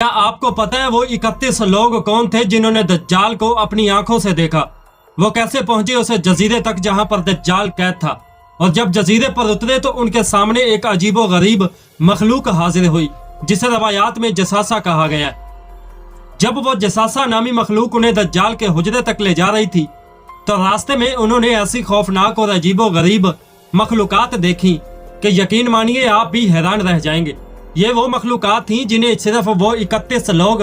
क्या आपको पता है वो 31 लोग कौन थे जिन्होंने दज्जाल को अपनी आंखों से देखा? वो कैसे पहुंचे उस जजीरे तक जहां पर दज्जाल कैद था? और जब जजीरे पर उतरे तो उनके सामने एक अजीबो गरीब मखलूक हाजिर हुई जिसे रवायात में जसासा कहा गया है। जब वो जसासा नामी मखलूक उन्हें दज्जाल के हुजरे तक ले जा रही थी तो रास्ते में उन्होंने ऐसी खौफनाक और अजीबो गरीब मखलूकात देखी कि यकीन मानिए आप भी हैरान रह जाएंगे। ये वो मखलूकात थी जिन्हें सिर्फ वो 31 लोग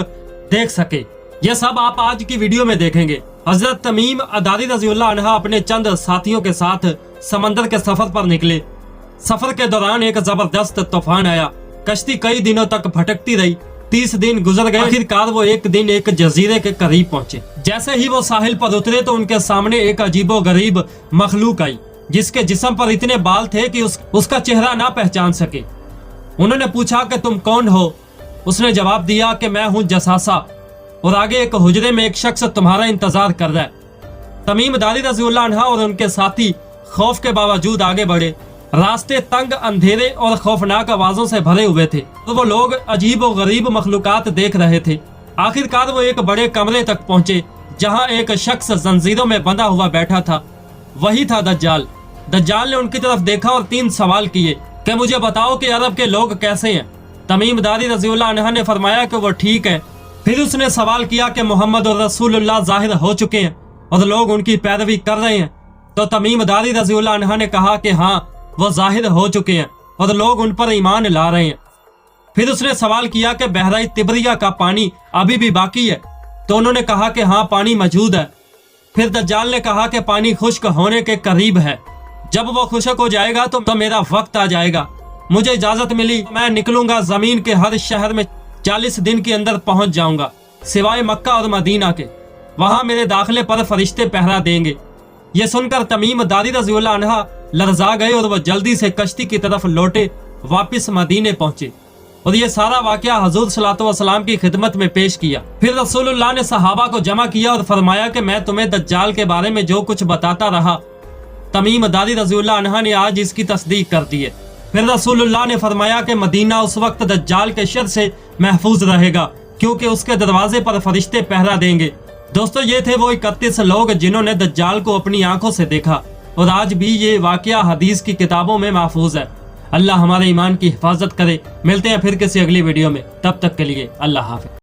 देख सके। ये सब आप आज की वीडियो में देखेंगे। हजरत तमीम अदारी रज़ियल्लाहु अन्हा अपने चंद साथियों के साथ समंदर के सफर पर निकले। सफर के दौरान एक जबरदस्त तूफान आया। कश्ती कई दिनों तक भटकती रही। 30 दिन गुजर गए। आखिरकार वो एक दिन एक जजीरे के करीब पहुंचे। जैसे ही वो साहिल पर उतरे तो उनके सामने एक अजीबो गरीब मखलूक आई जिसके जिस्म पर इतने बाल थे कि उसका चेहरा ना पहचान सके। उन्होंने पूछा कि तुम कौन हो? उसने जवाब दिया कि मैं हूं जसासा और आगे एक हुजरे में एक शख्स तुम्हारा इंतजार कर रहा है। तमीम दारी रज़ियल्लाहु अन्हा और उनके साथी खौफ के बावजूद आगे बढ़े। रास्ते तंग, अंधेरे और खौफनाक आवाजों से भरे हुए थे तो वो लोग अजीब और गरीब मखलूकात देख रहे थे। आखिरकार वो एक बड़े कमरे तक पहुंचे जहां एक शख्स जंजीरों में बंधा हुआ बैठा था। वही था दज्जाल। दज्जाल ने उनकी तरफ देखा और 3 सवाल किए कि मुझे बताओ कि अरब के लोग कैसे हैं? तमीम दारी रज़ियल्लाहु अन्हा ने फरमाया कि वो ठीक है। फिर उसने सवाल किया कि मोहम्मद और रसूलुल्लाह जाहिर हो चुके हैं और लोग उनकी पैरवी कर रहे हैं? तो तमीम दारी रज़ियल्लाहु अन्हा ने कहा कि हाँ, वो जाहिर हो चुके हैं और लोग उन पर ईमान ला रहे हैं। फिर उसने सवाल किया कि बहराई तिबरिया का पानी अभी भी बाकी है? तो उन्होंने कहा कि हाँ, पानी मौजूद है। फिर दज्जाल ने कहा कि पानी खुश्क होने के करीब है। जब वो खुश्क हो जाएगा तो मेरा वक्त आ जाएगा। मुझे इजाजत मिली, मैं निकलूंगा। जमीन के हर शहर में 40 दिन के अंदर पहुंच जाऊंगा सिवाय मक्का और मदीना के। वहां मेरे दाखिले पर फरिश्ते पहरा देंगे। ये सुनकर तमीम दारी रज़ियल्लाहु अन्हा लरजा गए और वो जल्दी से कश्ती की तरफ लौटे, वापस मदीने पहुंचे और ये सारा वाकया हुजूर सल्लल्लाहु अलैहि वसल्लम की खिदमत में पेश किया। फिर रसूलुल्लाह ने सहाबा को जमा किया और फरमाया कि मैं तुम्हें दज्जाल के बारे में जो कुछ बताता रहा, तमीम दारी रज़ियल्लाहु अन्हा ने आज इसकी तस्दीक कर दी है। फिर रसूलुल्लाह ने फरमाया कि मदीना उस वक्त दज्जाल के शर से महफूज रहेगा क्योंकि उसके दरवाजे पर फरिश्ते पहरा देंगे। दोस्तों, ये थे वो 31 लोग जिन्होंने दज्जाल को अपनी आंखों से देखा और आज भी ये वाकया हदीस की किताबों में महफूज है। अल्लाह हमारे ईमान की हिफाजत करे। मिलते हैं फिर किसी अगली वीडियो में, तब तक के लिए अल्लाह हाफ़िज़।